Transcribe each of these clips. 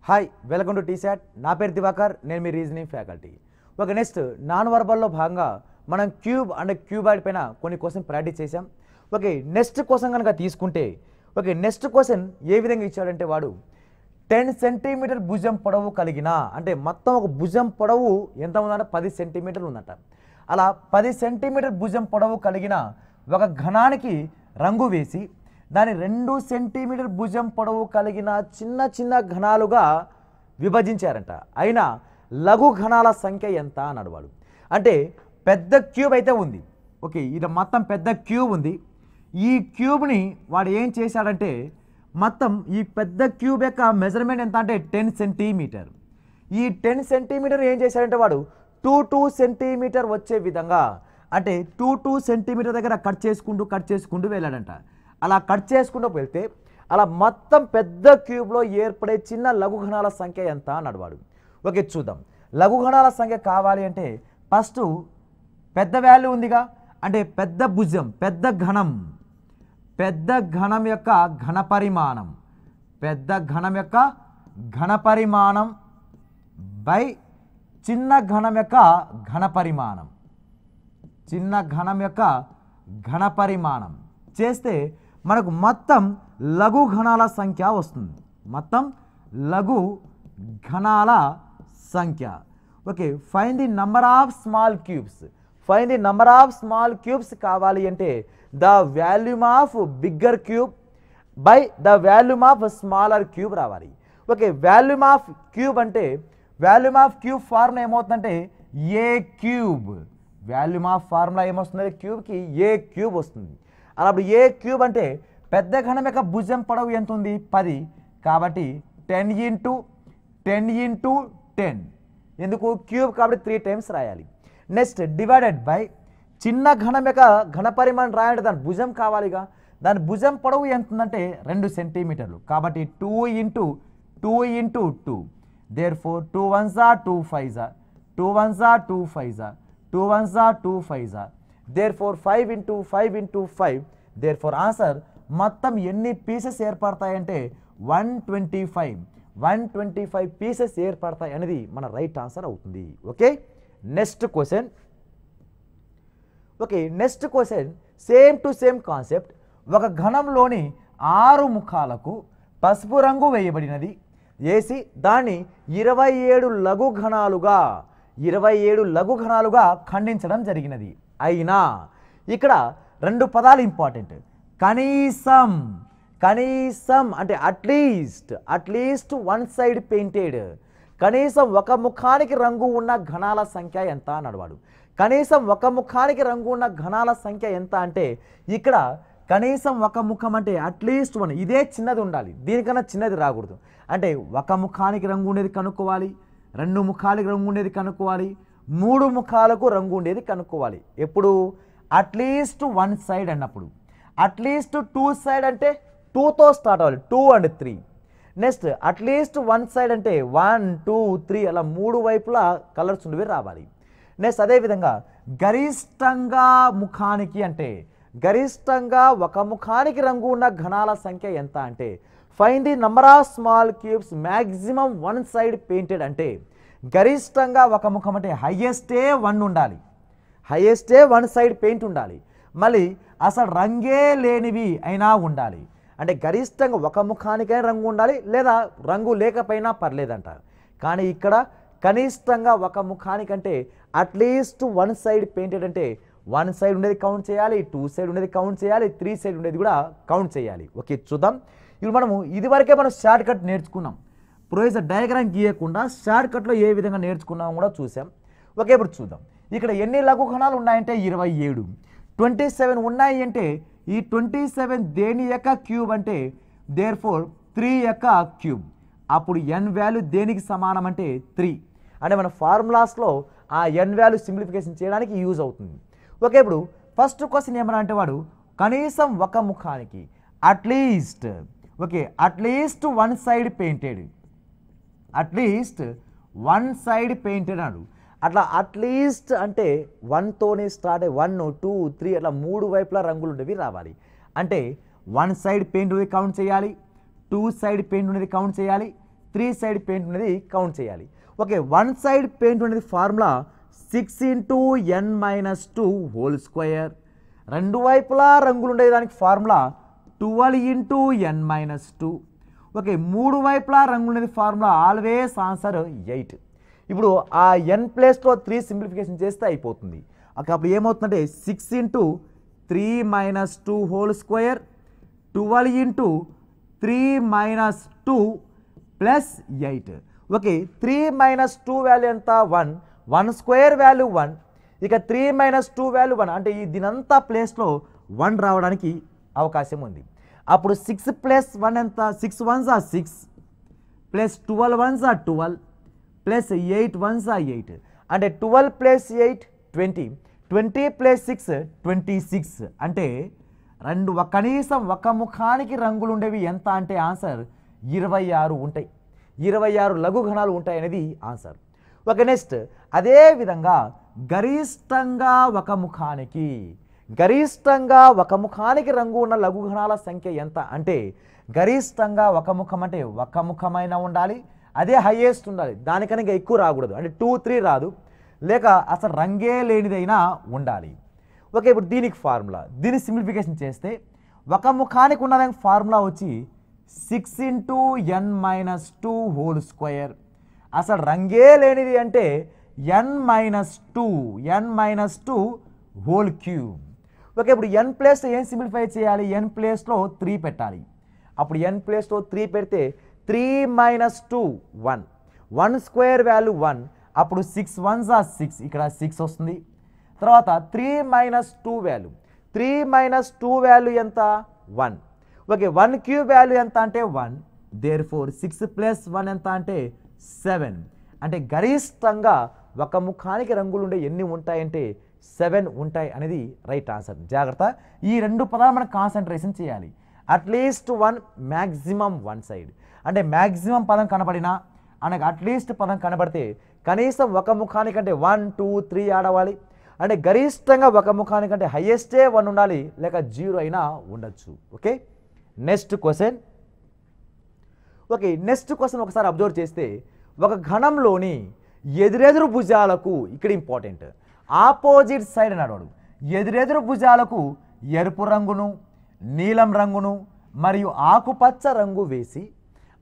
Hi welcome to T-SAT. నా పేరు దివాకర్, నేను మీ reasoning faculty. Okay, next non వర్బల్లో భాగంగా మనం క్యూబ్ అండ్ క్యూబాయిడ్ పైన కొన్ని క్వశ్చన్ ప్రాక్టీస్ చేసాం. ఓకే, నెక్స్ట్ క్వశ్చన్ కనుక తీసుకుంటే నెక్స్ట్ క్వశ్చన్ ఏ విధంగా ఇచ్చాడంటే వాడు 10 సెంటీమీటర్ భుజం పొడవు కలిగిన, అంటే మొత్తం ఒక భుజం పొడవు ఎంత ఉందంటే 10 సెంటీమీటర్లు ఉందంట. అలా 10 సెంటీమీటర్ భుజం పొడవు కలిగిన ఒక ఘనానికి రంగు వేసి దాని 2 సెంటీమీటర్ భుజం పొడవు కలిగిన చిన్న చిన్న ఘనాలుగా విభజించారంట. అయినా లఘు ఘనాల సంఖ్య ఎంత అన్నాడు వాడు. అంటే పెద్ద క్యూబ్ అయితే ఉంది. ఓకే, ఇది మొత్తం పెద్ద క్యూబ్ ఉంది. ఈ క్యూబ్ని వాడు ఏం చేశాడంటే మొత్తం ఈ పెద్ద క్యూబ్ యొక్క మెజర్మెంట్ ఎంత అంటే 10 సెంటీమీటర్. ఈ 10 సెంటీమీటర్ ఏం చేశాడంటే వాడు 2 సెంటీమీటర్ వచ్చే విధంగా, అంటే 2 సెంటీమీటర్ దగ్గర కట్ చేసుకుంటూ వెళ్ళాడంట. అలా కట్ చేసుకుంటూ వెళ్తే అలా మొత్తం పెద్ద క్యూబ్లో ఏర్పడే చిన్న లఘుఘనాల సంఖ్య ఎంత అన్నాడు వాడు. ఓకే, చూద్దాం. లఘుఘనాల సంఖ్య కావాలి అంటే ఫస్ట్ పెద్ద వాల్యూ ఉందిగా, అంటే పెద్ద భుజం, పెద్ద ఘనం యొక్క ఘనపరిమాణం, పెద్ద ఘనం యొక్క ఘనపరిమాణం బై చిన్న ఘనం యొక్క ఘనపరిమాణం, చిన్న ఘనం యొక్క ఘనపరిమాణం చేస్తే మనకు మొత్తం లఘు ఘనాల సంఖ్య వస్తుంది. మొత్తం లఘు ఘనాల సంఖ్య. Okay, find the number of small cubes. Find the number of small cubes కావాలి అంటే the volume of bigger cube by the volume of smaller cube రావాలి. ఓకే, వాల్యూమ్ ఆఫ్ క్యూబ్ అంటే వాల్యూమ్ ఆఫ్ క్యూబ్ ఫార్ములా ఏమవుతుందంటే ఏ cube. Volume of formula ఏమొస్తుంది, క్యూబ్కి ఏ cube వస్తుంది. అప్పుడు ఏ cube అంటే పెద్ద ఘనం యొక్క భుజం పొడవు ఎంత ఉంది 10, కాబట్టి 10 × 10 × 10. ఎందుకు క్యూబ్ కాబట్టి 3 టైమ్స్ రాయాలి. నెక్స్ట్ డివైడెడ్ బై చిన్న ఘనం యొక్క ఘనపరిమాణం రాయాలంటే దాని భుజం కావాలిగా, దాని భుజం పొడవు ఎంత ఉందంటే 2 సెంటీమీటర్లు, కాబట్టి 2 × 2 therefore 2 1s are 2 5s are 2 1s are 2 5s are 2 1s are 2 5s are therefore 5 × 5 × 5. therefore answer మొత్తం ఎన్ని పీసెస్ ఏర్పడతాయంటే 125 పీసెస్ ఏర్పడతాయి అనేది మన రైట్ ఆన్సర్ అవుతుంది. Okay, next question. Okay, next question same to same concept. ఒక ఘనంలోని 6 ముఖాలకు పసుపు రంగు వేయబడినది వేసి దాన్ని 27 లఘు ఘనాలుగా ఖండించడం జరిగినది. అయినా ఇక్కడ 2 పదాలు ఇంపార్టెంట్. కనీసం అంటే అట్లీస్ట్ వన్ సైడ్ పెయింటెడ్, కనీసం ఒక ముఖానికి రంగు ఉన్న ఘనాల సంఖ్య ఎంత అన్నాడు వాడు. కనీసం ఒక ముఖానికి రంగు ఉన్న ఘనాల సంఖ్య ఎంత అంటే ఇక్కడ కనీసం ఒక ముఖం అంటే అట్లీస్ట్ 1, ఇదే చిన్నది ఉండాలి, దీనికన్నా చిన్నది రాకూడదు. అంటే ఒక ముఖానికి రంగు ఉండేది కనుక్కోవాలి, 2 ముఖాలకు రంగు ఉండేది కనుక్కోవాలి, 3 ముఖాలకు రంగు ఉండేది కనుక్కోవాలి. ఎప్పుడు అట్లీస్ట్ 1 సైడ్ అన్నప్పుడు. అట్లీస్ట్ 2 సైడ్ అంటే 2తో స్టార్ట్ అవ్వాలి, 2 and 3. నెక్స్ట్ అట్లీస్ట్ 1 సైడ్ అంటే 1 2 3 అలా 3 వైపులా కలర్స్ ఉండేవి రావాలి. నెక్స్ట్ అదేవిధంగా గరిష్టంగా ముఖానికి అంటే గరిష్టంగా ఒక ముఖానికి రంగు ఉన్న ఘనాల సంఖ్య ఎంత అంటే find the number of small cubes maximum 1 side painted. అంటే గరిష్టంగా ఒక ముఖం అంటే హైయెస్టే 1 ఉండాలి, హైయెస్టే 1 సైడ్ పెయింట్ ఉండాలి, మళ్ళీ అసలు రంగే లేనివి అయినా ఉండాలి. అంటే గరిష్టంగా ఒక ముఖానికైనా రంగు ఉండాలి, లేదా రంగు లేకపోయినా పర్లేదంట. కానీ ఇక్కడ కనిష్టంగా ఒక ముఖానికంటే అట్లీస్ట్ 1 సైడ్ పెయింటెడ్ అంటే 1 సైడ్ ఉండేది కౌంట్ చేయాలి, 2 సైడ్ ఉండేది కౌంట్ చేయాలి, 3 సైడ్ ఉండేది కూడా కౌంట్ చేయాలి. ఓకే, చూద్దాం. ఇప్పుడు మనము ఇదివరకే మనం షార్ట్ కట్ నేర్చుకున్నాం. ప్రొసీజర్ డయాగ్రామ్ గీయకుండా షార్ట్ కట్లో ఏ విధంగా నేర్చుకున్నామో కూడా చూసాం. ఓకే, ఇప్పుడు చూద్దాం. ఇక్కడ ఎన్ని లఘు ఘనాలు ఉన్నాయంటే 27. 27 ఉన్నాయి అంటే ఈ 27 దేని యొక్క క్యూబ్ అంటే therefore 3 యొక్క క్యూబ్. అప్పుడు n వాల్యూ దేనికి సమానం అంటే 3. అంటే మన ఫార్ములాస్లో ఆ n వాల్యూ సింప్లిఫికేషన్ చేయడానికి యూజ్ అవుతుంది. ఓకే, ఇప్పుడు ఫస్ట్ క్వశ్చన్ ఏమన్నా అంటే వాడు కనీసం ఒక ముఖానికి at least 1 side painted, at least 1 side painted అన్నాడు. అట్లా అట్లీస్ట్ అంటే 1తోనే స్టార్ట్ అయ్యి 1 2 3 అట్లా 3 వైపులా రంగులు ఉండేవి రావాలి. అంటే 1 సైడ్ పెయింట్ ఉండేది కౌంట్ చేయాలి, 2 సైడ్ పెయింట్ ఉండేది కౌంట్ చేయాలి, 3 సైడ్ పెయింట్ అనేది కౌంట్ చేయాలి. ఓకే, 1 సైడ్ పెయింట్ అనేది ఫార్ములా 6 × n-2 హోల్ స్క్వేర్. రెండు వైపులా రంగులు ఉండేదానికి ఫార్ములా 12 × n-2. ఓకే, మూడు వైపులా రంగులు ఉండేది ఫార్ములా ఆల్వేస్ ఆన్సర్ 8. ఇప్పుడు ఆ n ప్లేస్లో 3 సింప్లిఫికేషన్ చేస్తే అయిపోతుంది. అప్పుడు ఏమవుతుందంటే 6 × 3 - 2 whole square 12 × 3 - 2 plus 8. Okay, 3 - 2 value ఎంత 1, 1 స్క్వేర్ వాల్యూ 1, ఇక 3 - 2 వాల్యూ 1 అంటే దీనంతా ప్లేస్లో 1 రావడానికి అవకాశం ఉంది. అప్పుడు 6 + 1 ఎంత 6 × 1 = 6 ప్లస్ 12 × 1 = 12 ప్లస్ 8 × 1 = 8 అంటే 12 + 8 20, 20 + 6 26 అంటే కనీసం ఒక ముఖానికి రంగులు ఉండేవి ఎంత అంటే ఆన్సర్ 26 ఉంటాయి. 26 లఘు ఘనాలు ఉంటాయి అనేది ఆన్సర్. ఓకే, నెక్స్ట్ అదే విధంగా గరిష్టంగా ఒక ముఖానికి రంగు ఉన్న లఘు ఘనాల సంఖ్య ఎంత అంటే గరిష్టంగా ఒక ముఖం అంటే ఒక ముఖమైన ఉండాలి, అదే హైయెస్ట్ ఉండాలి, దానికన్నా ఎక్కువ రాకూడదు. అంటే 2, 3 రాదు, లేక అసలు రంగే లేనిదైనా ఉండాలి. ఓకే, ఇప్పుడు దీనికి ఫార్ములా, దీన్ని సింప్లిఫికేషన్ చేస్తే ఒక ముఖానికి ఉన్నదానికి ఫార్ములా వచ్చి 6 × n-2 హోల్ స్క్వేర్. అసలు రంగే లేనిది అంటే n-2 హోల్ క్యూబ్. ఓకే, ఇప్పుడు n ప్లేస్లో ఏం సింప్లిఫై చేయాలి, n ప్లేస్లో 3 పెట్టాలి. అప్పుడు n ప్లేస్లో 3 పెడితే 3 - 2 1, 1 స్క్వేర్ వాల్యూ 1, అప్పుడు 6 × 1 = 6, ఇక్కడ 6 వస్తుంది. తర్వాత 3 - 2 వాల్యూ, 3 - 2 వాల్యూ ఎంత 1. ఓకే, 1 క్యూబ్ వాల్యూ ఎంత అంటే 1, దేర్ఫోర్ 6 + 1 ఎంత అంటే 7. అంటే గరిష్టంగా ఒక ముఖానికి రంగులు ఉండే ఎన్ని ఉంటాయంటే 7 ఉంటాయి అనేది రైట్ ఆన్సర్. జాగ్రత్త, ఈ రెండు పదాలు మనం కాన్సన్ట్రేషన్ చేయాలి. At least 1, maximum 1 side. అంటే మ్యాక్సిమం పదం కనబడినా అనగా అట్లీస్ట్ పదం కనబడితే కనీసం ఒక ముఖానికంటే 1, 2, 3 ఆడవాలి. అంటే గరిష్టంగా ఒక ముఖానికంటే హైయెస్టే 1 ఉండాలి, లేక 0 అయినా ఉండొచ్చు. Okay, next question. Okay, next question ఒకసారి అబ్జర్వ్ చేస్తే ఒక ఘనంలోని ఎదురెదురు భుజాలకు, ఇక్కడ ఇంపార్టెంట్, ఆపోజిట్ సైడ్ అన్నాడు. ఎదురెదురు భుజాలకు ఎరుపు రంగును, నీలం రంగును మరియు ఆకుపచ్చ రంగు వేసి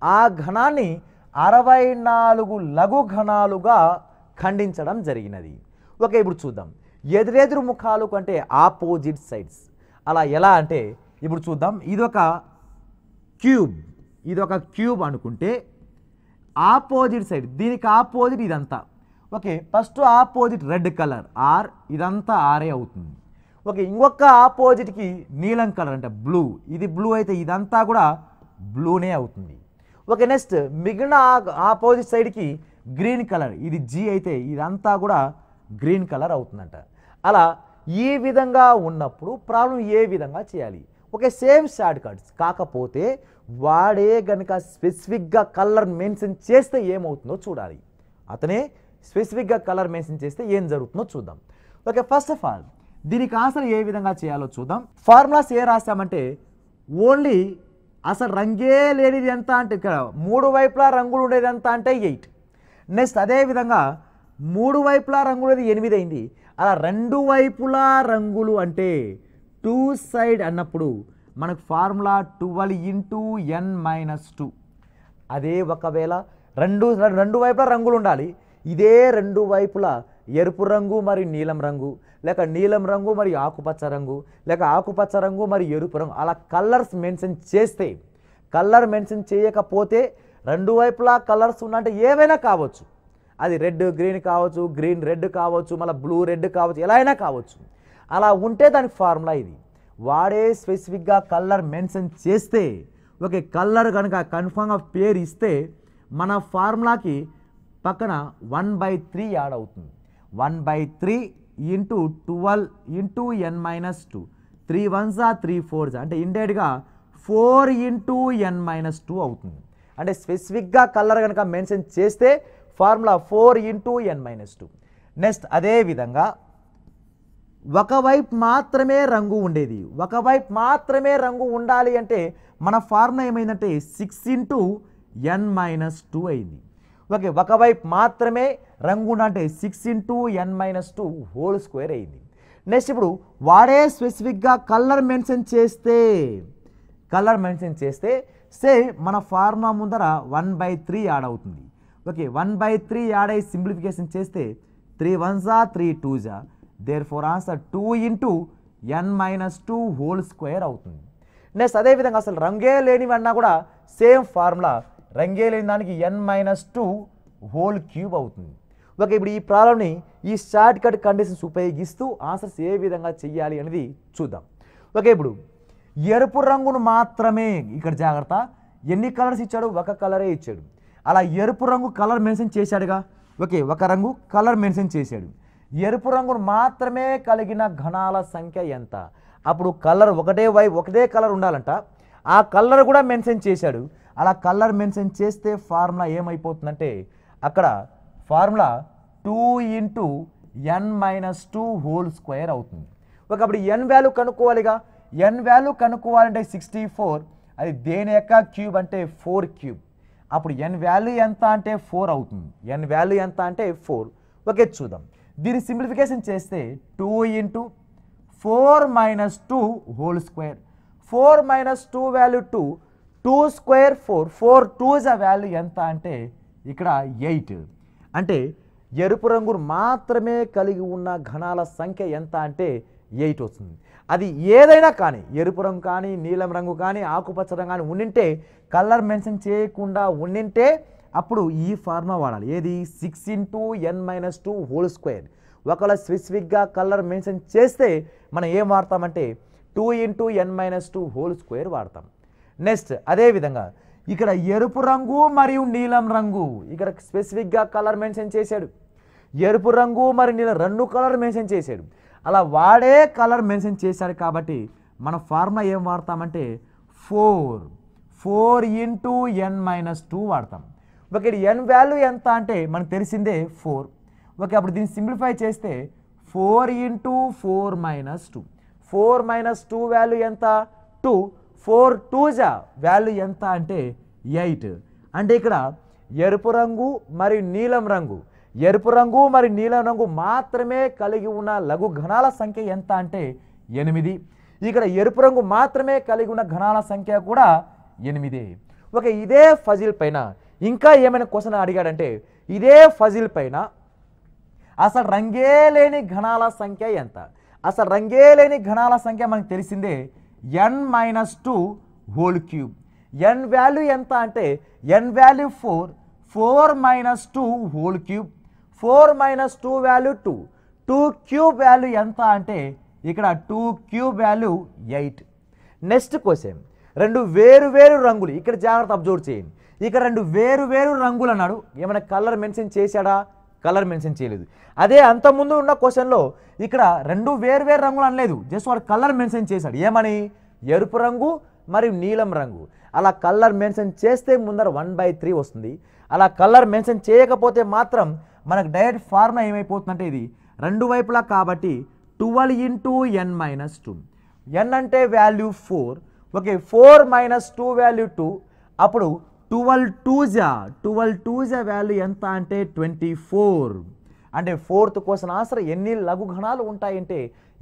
ఆ ఘనాన్ని 64 లఘు ఘనాలుగా ఖండించడం జరిగినది. ఓకే, ఇప్పుడు చూద్దాం. ఎదురెదురు ముఖాలు అంటే ఆపోజిట్ సైడ్స్. అలా ఎలా అంటే ఇప్పుడు చూద్దాం. ఇదొక క్యూబ్ అనుకుంటే ఆపోజిట్ సైడ్, దీనికి ఆపోజిట్ ఇదంతా. Okay, first opposite red colour ఆర్, ఇదంతా ఆరే అవుతుంది. ఓకే, ఇంకొక ఆపోజిట్కి నీలం కలర్ అంటే బ్లూ, ఇది బ్లూ అయితే ఇదంతా కూడా బ్లూనే అవుతుంది. ఓకే, నెక్స్ట్ మిగిలిన ఆపోజిట్ సైడ్కి గ్రీన్ కలర్, ఇది జీ అయితే ఇదంతా కూడా గ్రీన్ కలర్ అవుతుందంట. అలా ఈ విధంగా ఉన్నప్పుడు ప్రాబ్లం ఏ విధంగా చేయాలి? ఓకే, సేమ్ షార్ట్ కట్స్, కాకపోతే వాడే కనుక స్పెసిఫిక్గా కలర్ మెన్షన్ చేస్తే ఏమవుతుందో చూడాలి. అతనే స్పెసిఫిక్గా కలర్ మెన్షన్ చేస్తే ఏం జరుగుతుందో చూద్దాం. ఓకే, ఫస్ట్ ఆఫ్ ఆల్ దీనికి ఆన్సర్ ఏ విధంగా చేయాలో చూద్దాం. ఫార్ములాస్ ఏ రాసామంటే ఓన్లీ అసలు రంగే లేనిది ఎంత అంటే ఇక్కడ 3 వైపులా రంగులు ఉండేది ఎంత అంటే 8. నెక్స్ట్ అదేవిధంగా 3 వైపులా రంగులు అనేది 8 అయింది. అలా 2 వైపులా రంగులు అంటే 2 సైడ్ అన్నప్పుడు మనకు ఫార్ములా 12 × n-2. అదే ఒకవేళ రెండు వైపులా రంగులు ఉండాలి, ఇదే 2 వైపులా ఎరుపు రంగు మరియు నీలం రంగు, లేక నీలం రంగు మరియు ఆకుపచ్చ రంగు, లేక ఆకుపచ్చ రంగు మరియు ఎరుపు రంగు, అలా కలర్స్ మెన్షన్ చేస్తే, కలర్ మెన్షన్ చేయకపోతే 2 వైపులా కలర్స్ ఉన్నంటే ఏవైనా కావచ్చు, అది రెడ్ గ్రీన్ కావచ్చు, గ్రీన్ రెడ్ కావచ్చు, మళ్ళీ బ్లూ రెడ్ కావచ్చు, ఎలా అయినా కావచ్చు. అలా ఉంటే దానికి ఫార్ములా ఇది. వాడే స్పెసిఫిక్గా కలర్ మెన్షన్ చేస్తే, ఓకే, కలర్ కనుక కన్ఫర్మ్గా పేరు ఇస్తే మన ఫార్ములాకి పక్కన 1/3 యాడ్ అవుతుంది. 1/3 × 12 × n-2, 3 1s are 3 4s అంటే ఇండైరెక్ట్గా 4 × n-2 అవుతుంది. అంటే స్పెసిఫిక్గా కలర్ కనుక మెన్షన్ చేస్తే ఫార్ములా 4 × n-2. నెక్స్ట్ అదేవిధంగా ఒకవైపు మాత్రమే రంగు ఉండేది, ఒకవైపు మాత్రమే రంగు ఉండాలి అంటే మన ఫార్ములా ఏమైందంటే 6 × n-2 అయింది. ఓకే, ఒకవైపు మాత్రమే రంగు అంటే 6 × n-2 హోల్ స్క్వేర్ అయింది. నెక్స్ట్ ఇప్పుడు వాడే స్పెసిఫిక్గా కలర్ మెన్షన్ చేస్తే సే మన ఫార్ములా ముందర 1/3 యాడ్ అవుతుంది. ఓకే, 1/3 యాడ్ అయ్యి సింప్లిఫికేషన్ చేస్తే 3 1s 3 2s, therefore answer 2 × n-2 whole square అవుతుంది. నెక్స్ట్ అదేవిధంగా అసలు రంగే లేనివన్నా కూడా సేమ్ ఫార్ములా, రంగే లేని దానికి n-2 హోల్ క్యూబ్ అవుతుంది. ఓకే, ఇప్పుడు ఈ ప్రాబ్లంని ఈ షార్ట్ కట్ కండిషన్స్ ఉపయోగిస్తూ ఆన్సర్స్ ఏ విధంగా చెయ్యాలి అనేది చూద్దాం. ఓకే, ఇప్పుడు ఎరుపు రంగును మాత్రమే, ఇక్కడ జాగ్రత్త, ఎన్ని కలర్స్ ఇచ్చాడు? ఒక కలరే ఇచ్చాడు. అలా ఎరుపు రంగు కలర్ మెన్షన్ చేశాడుగా. ఓకే, ఒక రంగు కలర్ మెన్షన్ చేశాడు. ఎరుపు రంగును మాత్రమే కలిగిన ఘనాల సంఖ్య ఎంత? అప్పుడు కలర్ ఒకటే కలర్ ఉండాలంట, ఆ కలర్ కూడా మెన్షన్ చేశాడు. అలా కలర్ మెన్షన్ చేస్తే ఫార్ములా ఏమైపోతుందంటే అక్కడ ఫార్ములా 2 × n-2 హోల్ స్క్వేర్ అవుతుంది. ఓకే, అప్పుడు n వాల్యూ కనుక్కోవాలిగా. n వాల్యూ కనుక్కోవాలంటే 64, అది దేని యొక్క క్యూబ్ అంటే 4 క్యూబ్. అప్పుడు n వాల్యూ ఎంత అంటే 4 అవుతుంది. n వాల్యూ ఎంత అంటే 4. ఓకే, చూద్దాం. దీన్ని సింప్లిఫికేషన్ చేస్తే 2 × 4 - 2 whole square. 4 - 2 value 2, 2 square 4, 4 2s value ఎంత అంటే ఇక్కడ 8. అంటే ఎరుపు రంగును మాత్రమే కలిగి ఉన్న ఘనాల సంఖ్య ఎంత అంటే 8 వస్తుంది. అది ఏదైనా కానీ, ఎరుపు రంగు కానీ, నీలం రంగు కానీ, ఆకుపచ్చ రంగు కానీ ఉండింటే, కలర్ మెన్షన్ చేయకుండా ఉండింటే అప్పుడు ఈ ఫార్ములా వాడాలి. ఏది? 6 × n-2 హోల్ స్క్వేర్. ఒకవేళ స్పెసిఫిక్గా కలర్ మెన్షన్ చేస్తే మనం ఏం వాడతామంటే 2 × n-2 హోల్ స్క్వేర్ వాడతాం. నెక్స్ట్ అదేవిధంగా ఇక్కడ ఎరుపు రంగు మరియు నీలం రంగు, ఇక్కడ స్పెసిఫిక్గా కలర్ మెన్షన్ చేశాడు. ఎరుపు రంగు మరియు నీలం రెండు కలర్ మెన్షన్ చేశాడు. అలా వాడే కలర్ మెన్షన్ చేశాడు కాబట్టి మన ఫార్ములా ఏం వాడతామంటే 4 × n-2 వాడతాం. ఓకే, n వాల్యూ ఎంత అంటే మనకు తెలిసిందే 4. ఓకే, అప్పుడు దీన్ని సింప్లిఫై చేస్తే 4 × 4 - 2, 4 - 2 వాల్యూ ఎంత? 2, 4 2s వాల్యూ ఎంత అంటే 8. అంటే ఇక్కడ ఎరుపు రంగు మరియు నీలం రంగు మాత్రమే కలిగి ఉన్న లఘు ఘనాల సంఖ్య ఎంత అంటే 8. ఇక్కడ ఎరుపు రంగు మాత్రమే కలిగి ఉన్న ఘనాల సంఖ్య కూడా 8. ఓకే, ఇదే ఫజిల్ పైన ఇంకా ఏమైనా క్వశ్చన్ అడిగాడంటే, ఇదే ఫజిల్ పైన అసలు రంగే లేని ఘనాల సంఖ్య ఎంత? అసలు రంగే లేని ఘనాల సంఖ్య మనకు తెలిసిందే n-2 whole cube. n value ఎంత అంటే n value 4, 4 - 2 whole cube. 4 - 2 value 2, 2 cube value ఎంత అంటే ఇక్కడ 2 క్యూబ్ వాల్యూ 8. నెక్స్ట్ క్వశ్చన్, రెండు వేరు రంగులు, ఇక్కడ జాగ్రత్త అబ్జర్వ్ చేయండి. ఇక్కడ రెండు వేరు రంగులు అన్నాడు. ఏమైనా కలర్ మెన్షన్ చేశాడా? కలర్ మెన్షన్ చేయలేదు. అదే అంతకుముందు ఉన్న క్వశ్చన్లో ఇక్కడ రెండు వేరు రంగులు అనలేదు, జస్ట్ వాడు కలర్ మెన్షన్ చేశాడు. ఏమని? ఎరుపు రంగు మరియు నీలం రంగు. అలా కలర్ మెన్షన్ చేస్తే ముందర 1/3 వస్తుంది. అలా కలర్ మెన్షన్ చేయకపోతే మాత్రం మనకు డైరెక్ట్ ఫార్ములా ఏమైపోతుందంటే ఇది రెండు వైపులా కాబట్టి 12 × n-2. n అంటే వాల్యూ 4. ఓకే, 4 - 2 వాల్యూ 2, అప్పుడు 12 2s వాల్యూ ఎంత అంటే 24. అంటే 4th క్వశ్చన్ ఆన్సర్ ఎన్ని లఘు ఘనాలు ఉంటాయంటే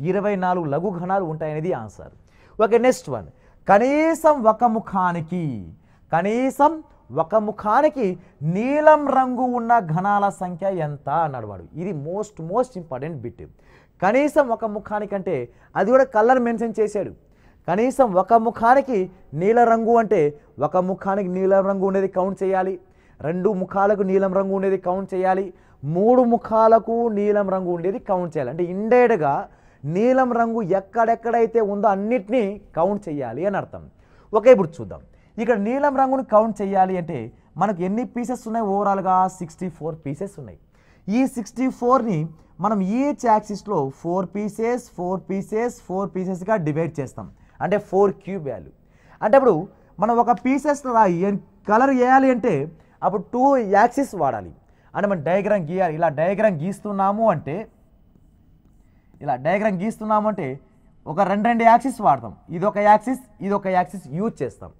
24 లఘు ఘనాలు ఉంటాయనేది ఆన్సర్. ఓకే, నెక్స్ట్ వన్, కనీసం ఒక ముఖానికి నీలం రంగు ఉన్న ఘనాల సంఖ్య ఎంత అన్నాడు వాడు. ఇది మోస్ట్ ఇంపార్టెంట్ బిట్. కనీసం ఒక ముఖానికి అంటే అది కూడా కలర్ మెన్షన్ చేశాడు. కనీసం ఒక ముఖానికి నీల రంగు అంటే ఒక ముఖానికి నీలం రంగు ఉండేది కౌంట్ చేయాలి, 2 ముఖాలకు నీలం రంగు ఉండేది కౌంట్ చేయాలి, 3 ముఖాలకు నీలం రంగు ఉండేది కౌంట్ చేయాలి. అంటే ఇండైరెక్ట్గా నీలం రంగు ఎక్కడెక్కడైతే ఉందో అన్నిటినీ కౌంట్ చేయాలి అని అర్థం. ఓకే, ఇప్పుడు చూద్దాం. ఇక్కడ నీలం రంగుని కౌంట్ చేయాలి అంటే మనకు ఎన్ని పీసెస్ ఉన్నాయి? ఓవరాల్గా 64 పీసెస్ ఉన్నాయి. ఈ 64ని మనం ఈచ్ యాక్సిస్లో 4 పీసెస్గా డివైడ్ చేస్తాం. అంటే 4 క్యూబ్ వాల్యూ. అంటే అప్పుడు మనం ఒక పీసెస్ కలర్ వేయాలి అంటే అప్పుడు 2 యాక్సిస్ వాడాలి. అంటే మనం డయాగ్రామ్ గీయాలి. ఇలా డయాగ్రామ్ గీస్తున్నాము అంటే ఒక రెండు యాక్సిస్ వాడతాం. ఇది ఒక యాక్సిస్ యూజ్ చేస్తాం.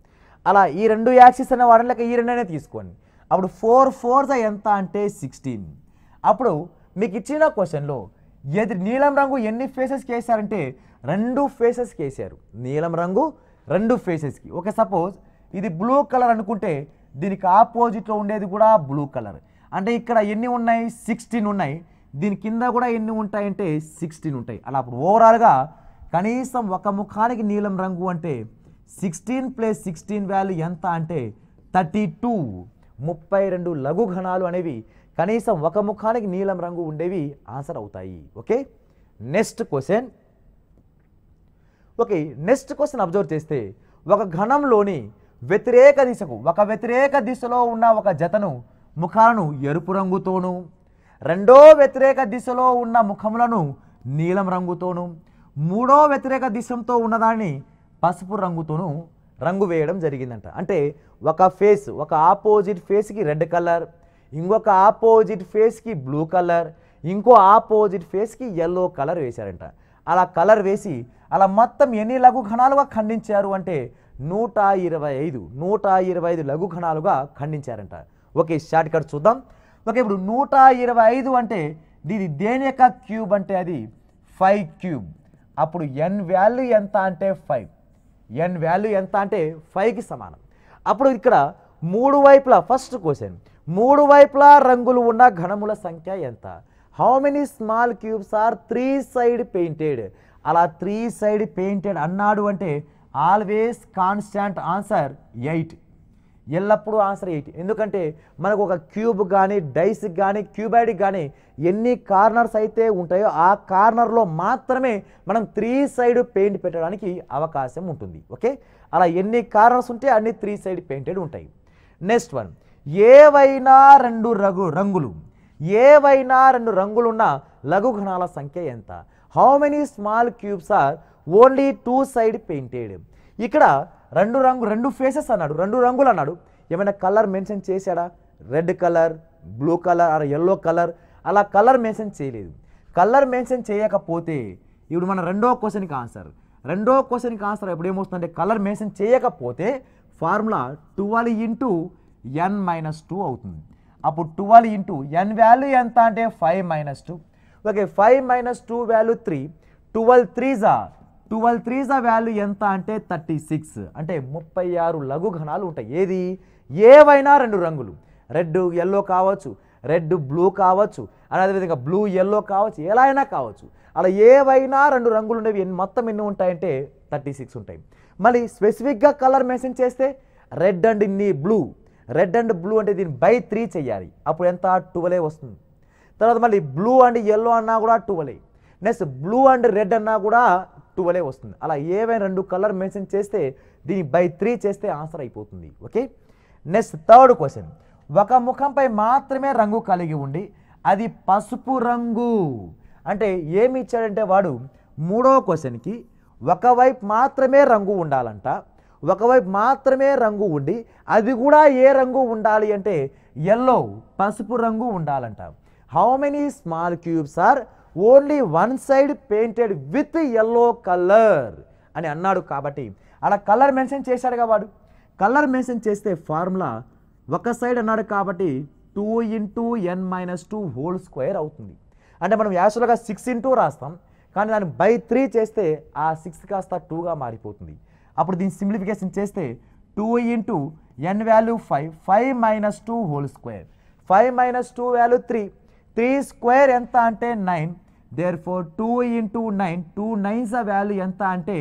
అలా ఈ రెండు యాక్సిస్ అనే వాడని లేక ఈ రెండనే తీసుకోండి. అప్పుడు 4 4 ఎంత అంటే 16. అప్పుడు మీకు ఇచ్చిన క్వశ్చన్లో నీలం రంగు ఎన్ని ఫేసెస్కి వేసారంటే 2 ఫేసెస్కి వేసారు. నీలం రంగు 2 ఫేసెస్కి. ఓకే, సపోజ్ ఇది బ్లూ కలర్ అనుకుంటే దీనికి ఆపోజిట్లో ఉండేది కూడా బ్లూ కలర్. అంటే ఇక్కడ ఎన్ని ఉన్నాయి? 16 ఉన్నాయి. దీని కింద కూడా ఎన్ని ఉంటాయంటే 16 ఉంటాయి. అలా అప్పుడు ఓవరాల్గా కనీసం ఒక ముఖానికి నీలం రంగు అంటే 16 + 16 వాల్యూ ఎంత అంటే 32. 32 లఘు ఘనాలు అనేవి కనీసం ఒక ముఖానికి నీలం రంగు ఉండేవి ఆన్సర్ అవుతాయి. Okay, next question. Okay, next question observe చేస్తే ఒక ఘనంలోని వ్యతిరేక దిశలో ఉన్న ఒక జతను ముఖాలను ఎరుపు రంగుతోనూ, రెండో వ్యతిరేక దిశలో ఉన్న ముఖములను నీలం రంగుతోనూ, మూడో వ్యతిరేక దిశతో ఉన్నదాన్ని పసుపు రంగుతోనూ రంగు వేయడం జరిగిందంట. అంటే ఒక ఆపోజిట్ ఫేస్కి రెడ్ కలర్, ఇంకొక ఆపోజిట్ ఫేస్కి బ్లూ కలర్, ఇంకో ఆపోజిట్ ఫేస్కి ఎల్లో కలర్ వేశారంట. అలా కలర్ వేసి అలా మొత్తం ఎన్ని లఘు ఘనాలుగా ఖండించారు అంటే 125 లఘు ఘనాలుగా ఖండించారంట. ఓకే, షార్ట్ కట్ చూద్దాం. ఓకే, ఇప్పుడు 125 అంటే దీని దేని యొక్క క్యూబ్ అంటే అది 5 క్యూబ్. అప్పుడు ఎన్ వాల్యూ ఎంత అంటే 5. ఎన్ వాల్యూ ఎంత అంటే 5కి సమానం. అప్పుడు ఇక్కడ మూడు వైపులా ఫస్ట్ క్వశ్చన్, మూడు వైపులా రంగులు ఉన్న ఘనముల సంఖ్య ఎంత? How many small cubes are 3 side painted? అలా 3 సైడ్ పెయింటెడ్ అన్నాడు అంటే ఆల్వేస్ కాన్స్టాంట్ ఆన్సర్ 8. ఎల్లప్పుడూ ఆన్సర్ 8. ఎందుకంటే మనకు ఒక క్యూబ్ కానీ డైస్ కానీ క్యూబాయిడ్ కానీ ఎన్ని కార్నర్స్ అయితే ఉంటాయో ఆ కార్నర్లో మాత్రమే మనం 3 సైడ్ పెయింట్ పెట్టడానికి అవకాశం ఉంటుంది. ఓకే, అలా ఎన్ని కార్నర్స్ ఉంటే అన్ని 3 సైడ్ పెయింటెడ్ ఉంటాయి. నెక్స్ట్ వన్, ఏవైనా రెండు రంగులున్న లఘు ఘనాల సంఖ్య ఎంత? How many small cubes are only 2 side painted? ఇక్కడ రెండు ఫేసెస్ అన్నాడు, 2 రంగులు అన్నాడు. ఏమైనా కలర్ మెన్షన్ చేశాడా? Red colour, blue colour or yellow colour, అలా కలర్ మెన్షన్ చేయలేదు. కలర్ మెన్షన్ చేయకపోతే ఇప్పుడు మన రెండో క్వశ్చన్కి ఆన్సర్ ఇప్పుడు ఏమొస్తుందంటే కలర్ మెన్షన్ చేయకపోతే ఫార్ములా 12 × n-2 అవుతుంది. అప్పుడు 12 × n వాల్యూ ఎంత అంటే 5 - 2. Okay, 5 - 2 value 3. 12 3 వాల్యూ ఎంత అంటే 36. అంటే 36 లఘు ఘనాలు ఉంటాయి. ఏవైనా 2 రంగులు, రెడ్ ఎల్లో కావచ్చు, రెడ్ బ్లూ కావచ్చు, అదేవిధంగా బ్లూ ఎల్లో కావచ్చు, ఎలా అయినా కావచ్చు. అలా ఏవైనా 2 రంగులు ఉండేవి మొత్తం ఎన్ని ఉంటాయంటే 36 ఉంటాయి. మళ్ళీ స్పెసిఫిక్గా కలర్ మెన్షన్ చేస్తే రెడ్ అండ్ బ్లూ అంటే దీన్ని by 3 చేయాలి. అప్పుడు ఎంత? 12 వస్తుంది. తర్వాత మళ్ళీ బ్లూ అండ్ ఎల్లో అన్నా కూడా 12. నెక్స్ట్ బ్లూ అండ్ రెడ్ అన్నా కూడా 12 వస్తుంది. అలా ఏవైనా 2 కలర్ మెన్షన్ చేస్తే దీన్ని by 3 చేస్తే ఆన్సర్ అయిపోతుంది. ఓకే, నెక్స్ట్ థర్డ్ క్వశ్చన్, ఒక ముఖంపై మాత్రమే రంగు కలిగి ఉండి అది పసుపు రంగు. అంటే ఏమి ఇచ్చాడంటే వాడు మూడో క్వశ్చన్కి ఒకవైపు మాత్రమే రంగు ఉండాలంట. ఒకవైపు మాత్రమే రంగు ఉండి అది కూడా ఏ రంగు ఉండాలి అంటే ఎల్లో, పసుపు రంగు ఉండాలంట. How many small cubes are only 1 side painted with yellow colour అని అన్నాడు. కాబట్టి అలా కలర్ మెన్షన్ చేశాడుగా వాడు. కలర్ మెన్షన్ చేస్తే ఫార్ములా ఒక సైడ్ అన్నాడు కాబట్టి 2 × n-2 అవుతుంది. అంటే మనం యాక్చువల్గా 6 × రాస్తాం, కానీ దాన్ని by 3 చేస్తే ఆ 6 కాస్త 2గా మారిపోతుంది. అప్పుడు దీన్ని సింప్లిఫికేషన్ చేస్తే 2 × n వాల్యూ 5, 5 - 2 2. 5 - 2 వాల్యూ 3. 3 స్క్వేర్ ఎంత అంటే 9. దేర్ఫోర్ 2 × 9, 2 9s వాల్యూ ఎంత అంటే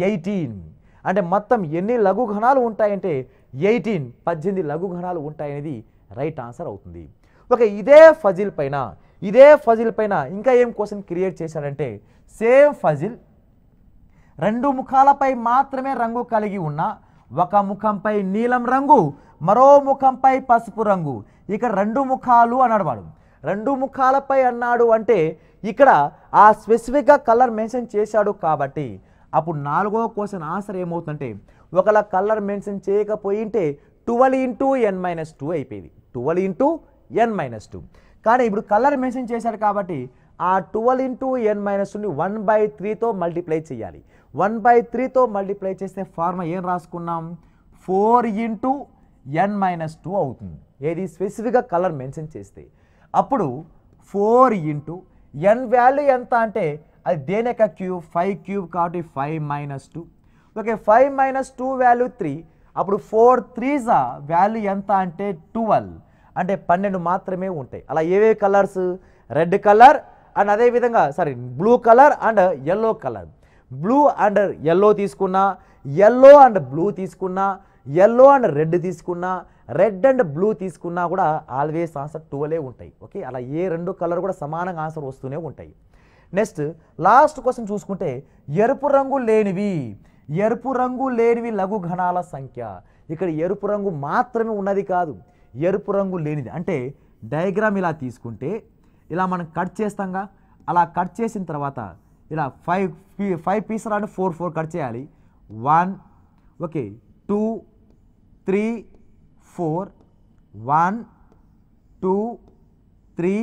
18. అంటే మొత్తం ఎన్ని లఘు ఘనాలు ఉంటాయంటే 18 లఘు ఘనాలు ఉంటాయనేది రైట్ ఆన్సర్ అవుతుంది. ఓకే, ఇదే ఫజిల్ పైన ఇంకా ఏం క్వశ్చన్ క్రియేట్ చేశాడంటే సేమ్ ఫజిల్ 2 ముఖాలపై మాత్రమే రంగు కలిగి ఉన్న ఒక ముఖంపై నీలం రంగు, మరో ముఖంపై పసుపు రంగు. ఇక్కడ 2 ముఖాలు అన్నాడు వాడు. 2 ముఖాలపై అన్నాడు అంటే ఇక్కడ ఆ స్పెసిఫిక్గా కలర్ మెన్షన్ చేశాడు కాబట్టి అప్పుడు నాలుగో క్వశ్చన్ ఆన్సర్ ఏమవుతుందంటే ఒకవేళ కలర్ మెన్షన్ చేయకపోయింటే 12 × n-2 అయిపోయింది. 12 × n-2. కానీ ఇప్పుడు కలర్ మెన్షన్ చేశాడు కాబట్టి ఆ 12 × n-2ని 1/3తో మల్టిప్లై చేయాలి. 1/3తో మల్టిప్లై చేస్తే ఫార్ములా ఏం రాసుకున్నాం? 4 ఇంటూ n-2 అవుతుంది. ఏది స్పెసిఫిక్గా కలర్ మెన్షన్ చేస్తే అప్పుడు 4 ఇంటూ n వాల్యూ ఎంత అంటే అది దేని యొక్క క్యూబ్ 5 క్యూబ్ కాబట్టి 5 - 2. Okay 5 - 2 value 3. అప్పుడు 4 3s వాల్యూ ఎంత అంటే 12 అంటే 12 మాత్రమే ఉంటాయి. అలా ఏవే కలర్స్ రెడ్ కలర్ అండ్ అదేవిధంగా blue colour and yellow colour. Blue and yellow తీసుకున్నా, ఎల్లో అండ్ బ్లూ తీసుకున్నా, ఎల్లో అండ్ రెడ్ తీసుకున్నా, రెడ్ అండ్ బ్లూ తీసుకున్నా కూడా ఆల్వేస్ ఆన్సర్ 12 ఉంటాయి. ఓకే అలా ఏ రెండు కలర్ కూడా సమానంగా ఆన్సర్ వస్తూనే ఉంటాయి. నెక్స్ట్ లాస్ట్ క్వశ్చన్ చూసుకుంటే ఎరుపు రంగు లేనివి లఘు ఘనాల సంఖ్య. ఇక్కడ ఎరుపు రంగు మాత్రమే ఉన్నది కాదు, ఎరుపు రంగు లేనిది అంటే డయాగ్రామ్ ఇలా తీసుకుంటే ఇలా మనం కట్ చేస్తాంగా, అలా కట్ చేసిన తర్వాత ఇలా 5 పీసులు అంటే 4 కట్ చేయాలి. 1 ఓకే 2 3 4 1 2 3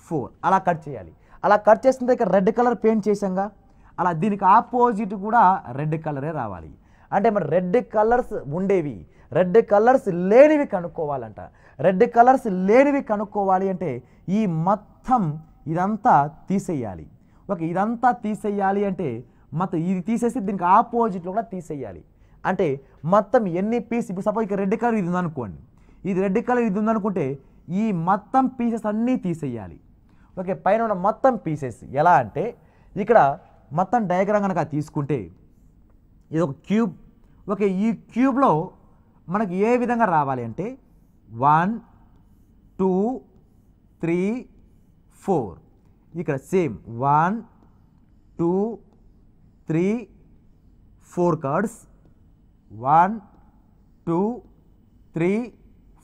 4 అలా కట్ చేయాలి. అలా కట్ చేసిన దగ్గర రెడ్ కలర్ పెయింట్ చేసాంగా, అలా దీనికి ఆపోజిట్ కూడా రెడ్ కలరే రావాలి. అంటే మరి రెడ్ కలర్స్ ఉండేవి రెడ్ కలర్స్ లేనివి కనుక్కోవాలంట. రెడ్ కలర్స్ లేనివి కనుక్కోవాలి అంటే ఈ మొత్తం ఇదంతా తీసేయాలి. ఓకే ఇదంతా తీసేయాలి అంటే మొత్తం ఇది తీసేసి దీనికి ఆపోజిట్లో కూడా తీసేయాలి. అంటే మొత్తం ఎన్ని పీస్ ఇప్పుడు సపోజ్ ఇక్కడ రెడ్ కలర్ ఇది ఉందనుకోండి, ఇది రెడ్ కలర్ ఇది ఉందనుకుంటే ఈ మొత్తం పీసెస్ అన్నీ తీసేయాలి. ఓకే పైన ఉన్న మొత్తం పీసెస్ ఎలా అంటే ఇక్కడ మొత్తం డయాగ్రామ్ కనుక తీసుకుంటే ఇది ఒక క్యూబ్. ఓకే ఈ క్యూబ్లో మనకి ఏ విధంగా రావాలి అంటే 1 2 3 4 ఇక్కడ సేమ్ 1 2 3 4 కార్డ్స్ 1 2 3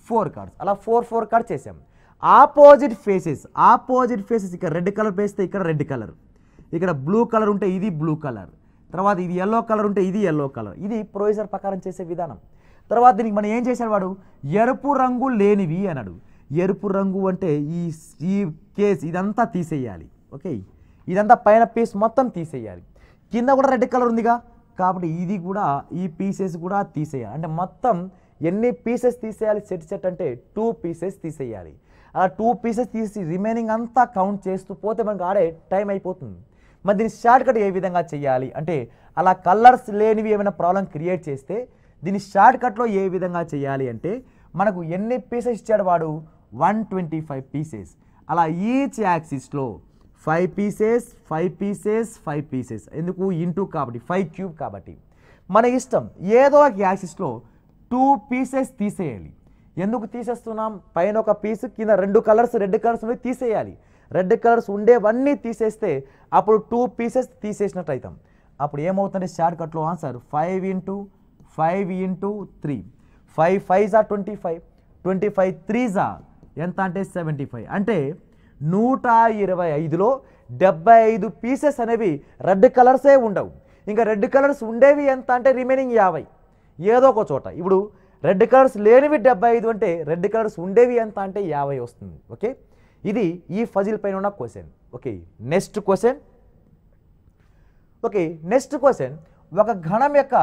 4 కార్డ్స్ అలా 4 కట్ చేసాం. ఆపోజిట్ ఫేసెస్ ఇక్కడ రెడ్ కలర్ వేస్తే ఇక్కడ రెడ్ కలర్, ఇక్కడ బ్లూ కలర్ ఉంటే ఇది బ్లూ కలర్, తర్వాత ఇది ఎల్లో కలర్ ఉంటే ఇది ఎల్లో కలర్. ఇది ప్రొవిజర్ ప్రకారం చేసే విధానం. తర్వాత దీనికి మనం ఏం చేశాడు వాడు ఎరుపు రంగు లేనివి అన్నాడు. ఎరుపు రంగు అంటే ఈ కేస్ ఇదంతా తీసేయాలి. ఓకే ఇదంతా పైన పీస్ మొత్తం తీసేయాలి. కింద కూడా రెడ్ కలర్ ఉందిగా కాబట్టి ఇది కూడా ఈ పీసెస్ కూడా తీసేయాలి. అంటే మొత్తం ఎన్ని పీసెస్ తీసేయాలి సెట్ అంటే 2 పీసెస్ తీసేయాలి. అలా 2 పీసెస్ తీసి రిమైనింగ్ అంతా కౌంట్ చేస్తూ పోతే మనకు ఆడే టైం అయిపోతుంది. మరి దీన్ని షార్ట్ కట్ ఏ విధంగా చేయాలి అంటే అలా కలర్స్ లేనివి ఏమైనా ప్రాబ్లం క్రియేట్ చేస్తే దీన్ని షార్ట్ కట్లో ఏ విధంగా చేయాలి అంటే మనకు ఎన్ని పీసెస్ ఇచ్చాడు వాడు 125 పీసెస్. అలా ఈచ్ యాక్సిస్లో 5 పీసెస్ 5 పీసెస్ 5 పీసెస్ ఎందుకు ఇంటూ కాబట్టి 5 క్యూబ్ కాబట్టి మన ఇష్టం ఏదో ఒక యాక్సిస్లో 2 పీసెస్ తీసేయాలి. ఎందుకు తీసేస్తున్నాం పైన ఒక పీస్ కింద రెడ్ కలర్స్ తీసేయాలి. రెడ్ కలర్స్ ఉండేవన్నీ తీసేస్తే అప్పుడు 2 పీసెస్ తీసేసినట్టు అవుతాం. అప్పుడు ఏమవుతుందంటే షార్ట్ కట్లో ఆన్సర్ 5 ఇంటూ 3 5 5s 25 25 3s ఎంత అంటే 75 అంటే 125లో 75 పీసెస్ అనేవి రెడ్ కలర్సే ఉండవు. ఇంకా రెడ్ కలర్స్ ఉండేవి ఎంత అంటే రిమైనింగ్ 50 ఏదో ఒక చోట. ఇప్పుడు రెడ్ కలర్స్ లేనివి 75 అంటే రెడ్ కలర్స్ ఉండేవి ఎంత అంటే 50 వస్తుంది. ఓకే ఇది ఈ ఫజిల్ పైన ఉన్న క్వశ్చన్. ఓకే నెక్స్ట్ క్వశ్చన్ ఒక ఘనం యొక్క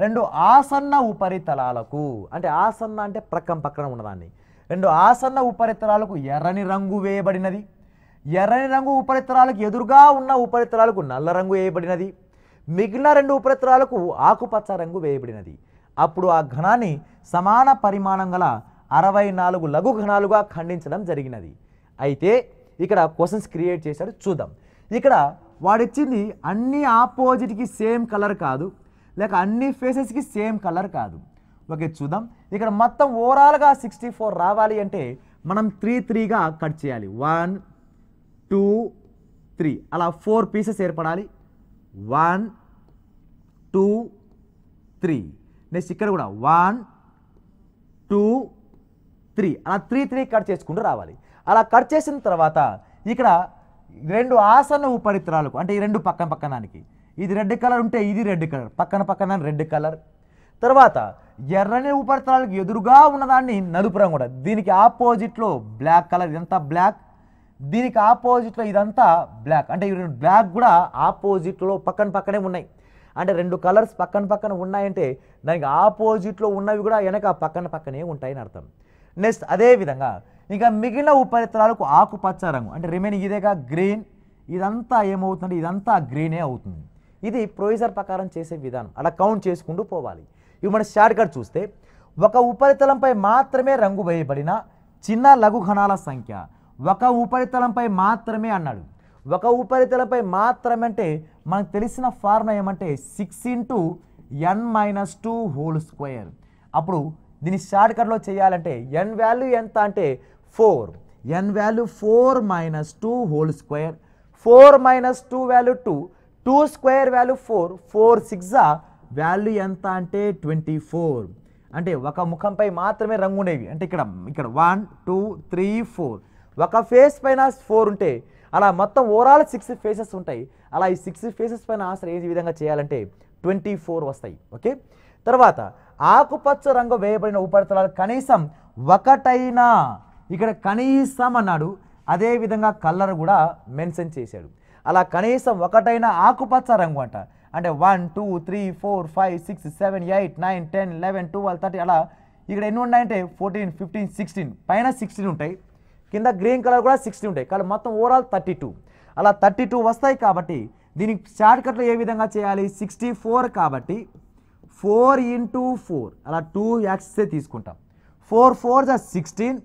2 ఆసన్న ఉపరితలాలకు అంటే ఆసన్న అంటే పక్కన ఉన్నదాన్ని 2 ఆసన్న ఉపరితలాలకు ఎర్రని రంగు వేయబడినది. ఎర్రని రంగు ఉపరితలాలకు ఎదురుగా ఉన్న ఉపరితలాలకు నల్ల రంగు వేయబడినది. మిగిలిన 2 ఉపరితలాలకు ఆకుపచ్చ రంగు వేయబడినది. అప్పుడు ఆ ఘనాన్ని సమాన పరిమాణం గల 64 లఘు ఘనాలుగా ఖండించడం జరిగినది. అయితే ఇక్కడ క్వశ్చన్స్ క్రియేట్ చేశాడు చూద్దాం. ఇక్కడ వాడిచ్చింది అన్ని ఆపోజిట్కి సేమ్ కలర్ కాదు, లేక అన్ని ఫేసెస్కి సేమ్ కలర్ కాదు. ఓకే చూద్దాం. ఇక్కడ మొత్తం ఓవరాల్గా 64 రావాలి అంటే మనం 3గా కట్ చేయాలి. 1 2 3 అలా 4 పీసెస్ ఏర్పడాలి. 1 2 3 నెక్స్ట్ ఇక్కడ కూడా 1 2 3 అలా 3 కట్ చేసుకుంటూ రావాలి. అలా కట్ చేసిన తర్వాత ఇక్కడ 2 ఆసన్న ఉపరితలాలకు అంటే ఈ 2 పక్కనానికి ఇది రెడ్ కలర్ ఉంటే ఇది రెడ్ కలర్, పక్కన రెడ్ కలర్. తర్వాత ఎర్రని ఉపరితలాలకు ఎదురుగా ఉన్నదాన్ని నలుపు రంగు కూడా, దీనికి ఆపోజిట్లో బ్లాక్ కలర్ ఇదంతా బ్లాక్, దీనికి ఆపోజిట్లో ఇదంతా బ్లాక్ అంటే ఈ బ్లాక్ కూడా ఆపోజిట్లో పక్కనే ఉన్నాయి. అంటే రెండు కలర్స్ పక్కన పక్కన ఉన్నాయంటే దానికి ఆపోజిట్లో ఉన్నవి కూడా వెనక పక్కన పక్కనే ఉంటాయని అర్థం. నెక్స్ట్ అదేవిధంగా ఇంకా మిగిలిన ఉపరితలాలకు ఆకుపచ్చ రంగు అంటే రిమైనింగ్ ఇదేగా గ్రీన్, ఇదంతా ఏమవుతుందంటే ఇదంతా గ్రీనే అవుతుంది. ఇది ప్రొవిజర్ ప్రకారం చేసే విధానం, అలా కౌంట్ చేసుకుంటూ పోవాలి. ఇవి మన షార్ట్ కట్ చూస్తే ఒక ఉపరితలంపై మాత్రమే రంగు వేయబడిన చిన్న లఘు కణాల సంఖ్య, ఒక ఉపరితలంపై మాత్రమే అన్నాడు. ఒక ఉపరితలంపై మాత్రమే అంటే మనకు తెలిసిన ఫార్ములా ఏమంటే 6 × n - 2 హోల్ స్క్వేర్. అప్పుడు దీన్ని షార్ట్ కట్లో చేయాలంటే n వాల్యూ ఎంత అంటే 4, n value 4 - 2 whole square, 4 - 2 value 2, 2 square value 4, 4 6 value ఎంత అంటే 24. అంటే ఒక ముఖంపై మాత్రమే రంగు ఉండేవి అంటే ఇక్కడ 1 2 3 4 ఒక ఫేస్ పైన 4 ఉంటే అలా మొత్తం ఓవరాల్ 6 ఫేసెస్ ఉంటాయి. అలా ఈ 6 ఫేసెస్ పైన ఆన్సర్ ఏ విధంగా చేయాలంటే 24 వస్తాయి. ఓకే, తర్వాత ఆకుపచ్చ రంగు వేయబడిన ఉపరితలాలు కనీసం ఒకటైనా, ఇక్కడ కనీసం అన్నాడు, అదేవిధంగా కలర్ కూడా మెన్షన్ చేశాడు. అలా కనీసం ఒకటైనా ఆకుపచ్చ రంగు అంట అంటే 1 2 3 4 5 6 7 8 9 10 11 12 13 అలా ఇక్కడ ఎన్ని ఉన్నాయంటే 14 15 16 పైన 16 ఉంటాయి, కింద గ్రీన్ కలర్ కూడా 60 ఉంటాయి, కానీ మొత్తం ఓవరాల్ 32. అలా 32 వస్తాయి. కాబట్టి దీనికి షార్ట్ కట్లో ఏ విధంగా చేయాలి, 64 కాబట్టి 4 × 4 అలా 2 యాక్సెసే తీసుకుంటాం. 4 4 16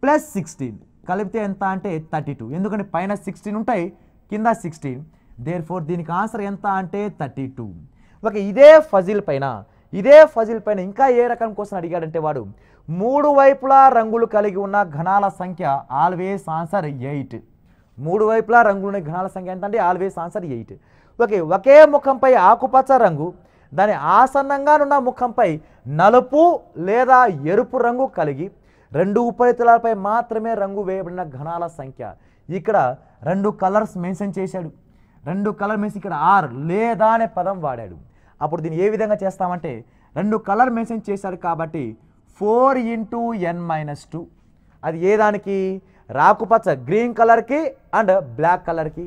ప్లస్ 16 కలిపితే ఎంత అంటే 32, ఎందుకంటే పైన 16 ఉంటాయి కింద 16, దేర్ఫోర్ దీనికి ఆన్సర్ ఎంత అంటే 32. ఓకే, ఇదే ఫజిల్ పైన ఇంకా ఏ రకం కోసం అడిగాడంటే వాడు 3 వైపులా రంగులు కలిగి ఉన్న ఘనాల సంఖ్య ఆల్వేస్ ఆన్సర్ 8. 3 వైపులా రంగులు ఉన్న ఘనాల సంఖ్య ఎంత అంటే ఆల్వేస్ ఆన్సర్ 8. ఓకే, ఒకే ముఖంపై ఆకుపచ్చ రంగు, దాని ఆసన్నంగా ఉన్న ముఖంపై నలుపు లేదా ఎరుపు రంగు కలిగి 2 ఉపరితలాలపై మాత్రమే రంగు వేయబడిన ఘనాల సంఖ్య. ఇక్కడ 2 కలర్స్ మెన్షన్ చేశాడు, 2 కలర్ మెన్షన్ ఇక్కడ ఆర్ లేదా అనే పదం వాడాడు. అప్పుడు దీన్ని ఏ విధంగా చేస్తామంటే 2 కలర్ మెన్షన్ చేశాడు కాబట్టి 4 × n - 2 అది ఏ దానికి రాకుపచ్చ గ్రీన్ కలర్కి అండ్ బ్లాక్ కలర్కి.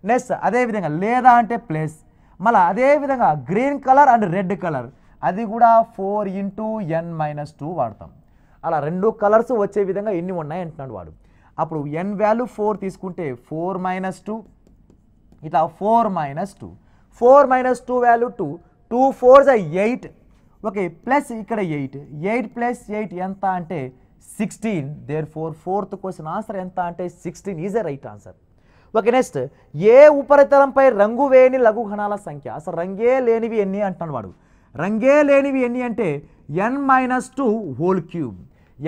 నెక్స్ట్ అదేవిధంగా లేదా అంటే ప్లస్, మళ్ళీ అదేవిధంగా green colour and red colour అది కూడా 4 × n - 2 వాడతాం. అలా 2 కలర్స్ వచ్చే విధంగా ఎన్ని ఉన్నాయి అంటున్నాడు వాడు. అప్పుడు n వాల్యూ 4 తీసుకుంటే 4 - 2 ఇట్లా 4 - 2, 4 - 2 వాల్యూ 2, 2 4 8. ఓకే, ప్లస్ ఇక్కడ 8, 8 + 8 ఎంత అంటే 16. దేర్ఫోర్ 4th క్వశ్చన్ ఆన్సర్ ఎంత అంటే 16 is a right answer. Okay, next ఏ ఉపరితలంపై రంగు వేయని లఘు కణాల సంఖ్య, అసలు రంగే లేనివి ఎన్ని అంటున్నాడు వాడు. రంగే లేనివి ఎన్ని అంటే n - 2 whole cube.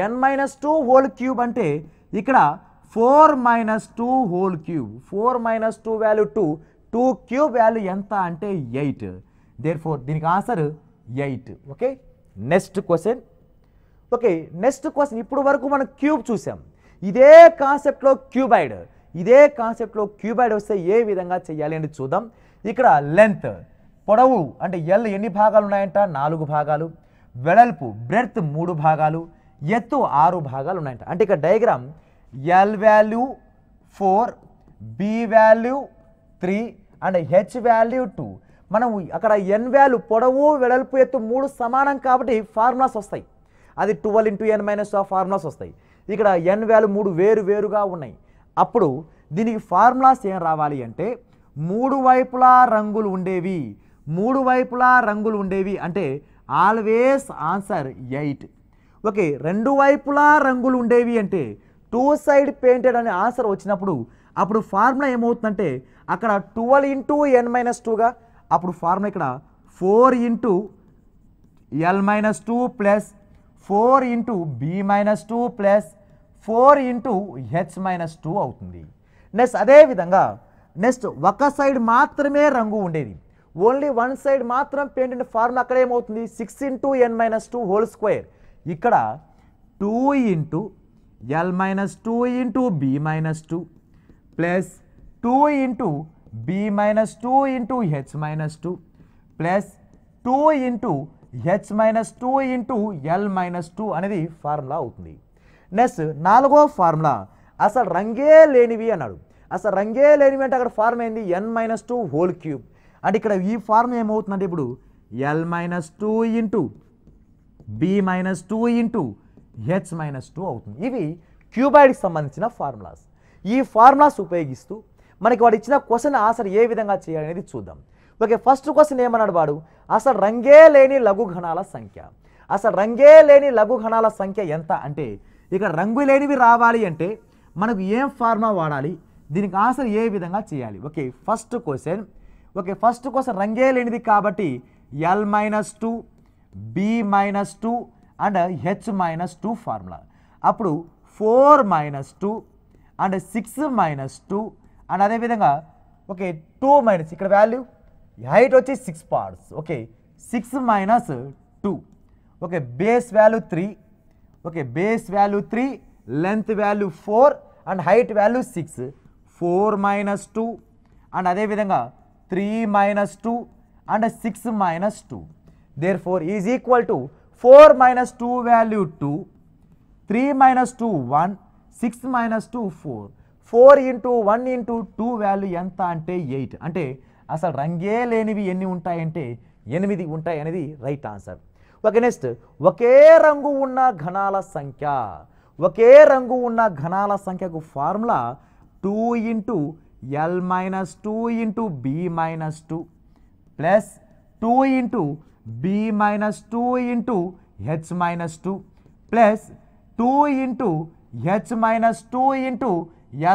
n - 2 whole cube అంటే ఇక్కడ 4 - 2 whole cube, 4 - 2 value 2, 2 cube value ఎంత అంటే 8. దేర్ఫోర్ దీనికి answer 8. Okay, next question. Okay, next question. ఇప్పుడు వరకు మనం క్యూబ్ చూసాం, ఇదే కాన్సెప్ట్లో క్యూబాయిడ్ వస్తే ఏ విధంగా చేయాలి అని చూద్దాం. ఇక్కడ లెంత్ పొడవు అంటే ఎల్ ఎన్ని భాగాలు ఉన్నాయంట 4 భాగాలు, వెడల్పు బ్రెడ్త్ 3 భాగాలు, ఎత్తు 6 భాగాలు ఉన్నాయంట. అంటే ఇక్కడ diagram L value 4, B value 3 and H value 2. మనం అక్కడ ఎన్ వాల్యూ పొడవు వెడల్పు ఎత్తు 3 సమానం కాబట్టి ఫార్ములాస్ వస్తాయి, అది 12 × n - 2 ఫార్ములాస్ వస్తాయి. ఇక్కడ ఎన్ వాల్యూ 3 వేరుగా ఉన్నాయి. అప్పుడు దీనికి ఫార్ములాస్ ఏం రావాలి అంటే 3 వైపులా రంగులు ఉండేవి అంటే ఆల్వేస్ ఆన్సర్ 8. ఓకే, 2 వైపులా రంగులు ఉండేవి అంటే 2 సైడ్ పెయింటెడ్ అనే ఆన్సర్ వచ్చినప్పుడు అప్పుడు ఫార్ములా ఏమవుతుందంటే అక్కడ 12 × n - 2గా, అప్పుడు ఫార్ములా ఇక్కడ 4 × l - 2 plus 4 × b - 2 plus 4 × h - 2 అవుతుంది. నెక్స్ట్ అదేవిధంగా ఒక సైడ్ మాత్రమే రంగు ఉండేది, ఓన్లీ 1 సైడ్ మాత్రం పెయింట్ ఫార్ములా అక్కడ ఏమవుతుంది 6 × n - 2 హోల్ స్క్వేర్. ఇక్కడ 2 × l - 2 × b - 2 plus 2 × b - 2 × h - 2 plus 2 × h - 2 × l - 2 అనేది ఫార్ములా అవుతుంది. నెక్స్ట్ 4వ ఫార్ములా అసలు రంగే లేనివి అన్నాడు. అసలు రంగే లేనివి అంటే అక్కడ ఫార్ములా ఏంది n - 2 హోల్ క్యూబ్. అంటే ఇక్కడ ఈ ఫార్ములా ఏమవుతుందంటే ఇప్పుడు L-2 into B-2 into H-2 అవుతుంది. ఇవి క్యూబాయిడ్కి సంబంధించిన ఫార్ములాస్. ఈ ఫార్ములాస్ ఉపయోగిస్తూ మనకి వాడు ఇచ్చిన క్వశ్చన్ ఆన్సర్ ఏ విధంగా చేయాలనేది చూద్దాం. ఓకే, ఫస్ట్ క్వశ్చన్ ఏమన్నాడు వాడు, అసలు రంగే లేని లఘు ఘనాల సంఖ్య. అసలు రంగే లేని లఘు ఘనాల సంఖ్య ఎంత అంటే ఇక్కడ రంగు లేనివి రావాలి అంటే మనకు ఏం ఫార్ములా వాడాలి, దీనికి ఆన్సర్ ఏ విధంగా చేయాలి. ఓకే, ఫస్ట్ క్వశ్చన్ రంగే లేనిది కాబట్టి L-2 B-2 and H-2 formula. అప్పుడు 4-2 అండ్ 6-2 అండ్ అదేవిధంగా ఓకే 2 ఇక్కడ వాల్యూ హైట్ వచ్చి 6 parts. Okay, 6-2 okay base value 3 okay base value 3 length value 4 and height value 6. 4-2 and అదేవిధంగా 3-2 and 6-2. therefore is equal to 4-2 value 2, 3-2 1, 6-2 4. 4 into 1 into 2 value ఎంత అంటే 8. అంటే అసలు రంగే లేనివి ఎన్ని ఉంటాయంటే 8 ఉంటాయి అనేది రైట్ ఆన్సర్. ఓకే, నెక్స్ట్ ఒకే రంగు ఉన్న ఘనాల సంఖ్య. ఒకే రంగు ఉన్న ఘనాల సంఖ్యకు formula 2 into L-2 into B-2 plus 2 into B-2 into H-2 plus 2 into H-2 into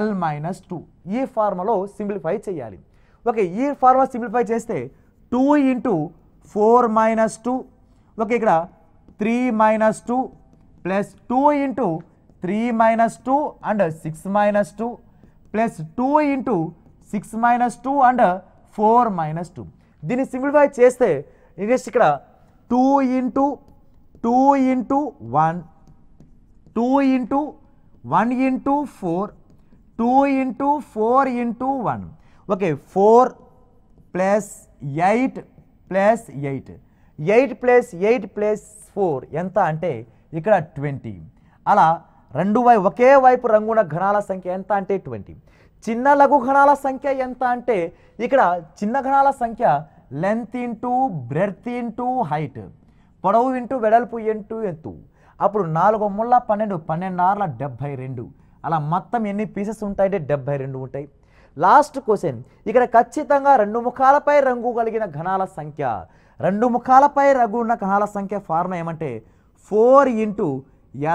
L-2. ఈ ఫార్ములాలో సింప్లిఫై చేయాలి. ఓకే, ఈ ఫార్ములా సింప్లిఫై చేస్తే 2 ఇంటూ 4-2 ఓకే ఇక్కడ 3-2 plus 2 into 3-2 and 6-2 plus 2 into 6-2 and 4-2. దీన్ని సింప్లిఫై చేస్తే నెక్స్ట్ ఇక్కడ 2 into 1 2 into 1 into 4 2 into 4 into 1 okay 4 plus 8 plus 8 8 plus 8 plus 4 ఎంత అంటే ఇక్కడ 20. అలా ఒకే వైపు రంగున్న ఘనాల సంఖ్య ఎంత అంటే 20. చిన్న లఘు ఘనాల సంఖ్య ఎంత అంటే ఇక్కడ చిన్న ఘనాల సంఖ్య length into breadth into height, పొడవు ఇంటూ వెడల్పు ఇంటూ ఎత్తు. అప్పుడు 4 ముళ్ళ 12 12 ఆర్ల 72. అలా మొత్తం ఎన్ని పీసెస్ ఉంటాయంటే 72 ఉంటాయి. లాస్ట్ క్వశ్చన్ ఇక్కడ ఖచ్చితంగా 2 ముఖాలపై రంగు కలిగిన ఘనాల సంఖ్య. 2 ముఖాలపై రంగు ఉన్న ఘనాల సంఖ్య ఫార్ములా ఏమంటే 4 into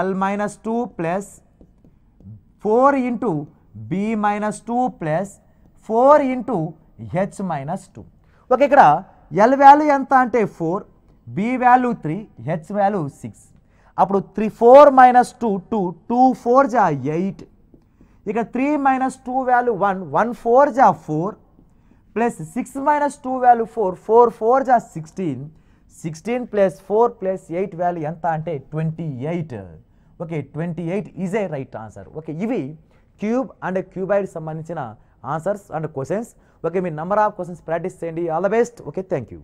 L-2 plus 4 into B-2 plus 4 into H-2. Okay, ఇక్కడ L వాల్యూ ఎంత అంటే 4, B వాల్యూ 3, H వాల్యూ 6. అప్పుడు 4-2 2 2 4 జా 8. ఇక 3-2 వాల్యూ 1 1 4 జా 4 ప్లస్ 6-2 వాల్యూ 4 4 4 జా 16. 16 ప్లస్ 4 ప్లస్ 8 వాల్యూ ఎంత అంటే 28. Okay, 28 is a right answer. Okay, ఇవి క్యూబ్ అండ్ క్యూబాయిడ్ సంబంధించిన ఆన్సర్స్ అండ్ క్వశ్చన్స్. ఓకే, మీ నెంబర్ ఆఫ్ క్వశ్చన్స్ ప్రాక్టీస్ చేయండి. All the best. Okay, thank you.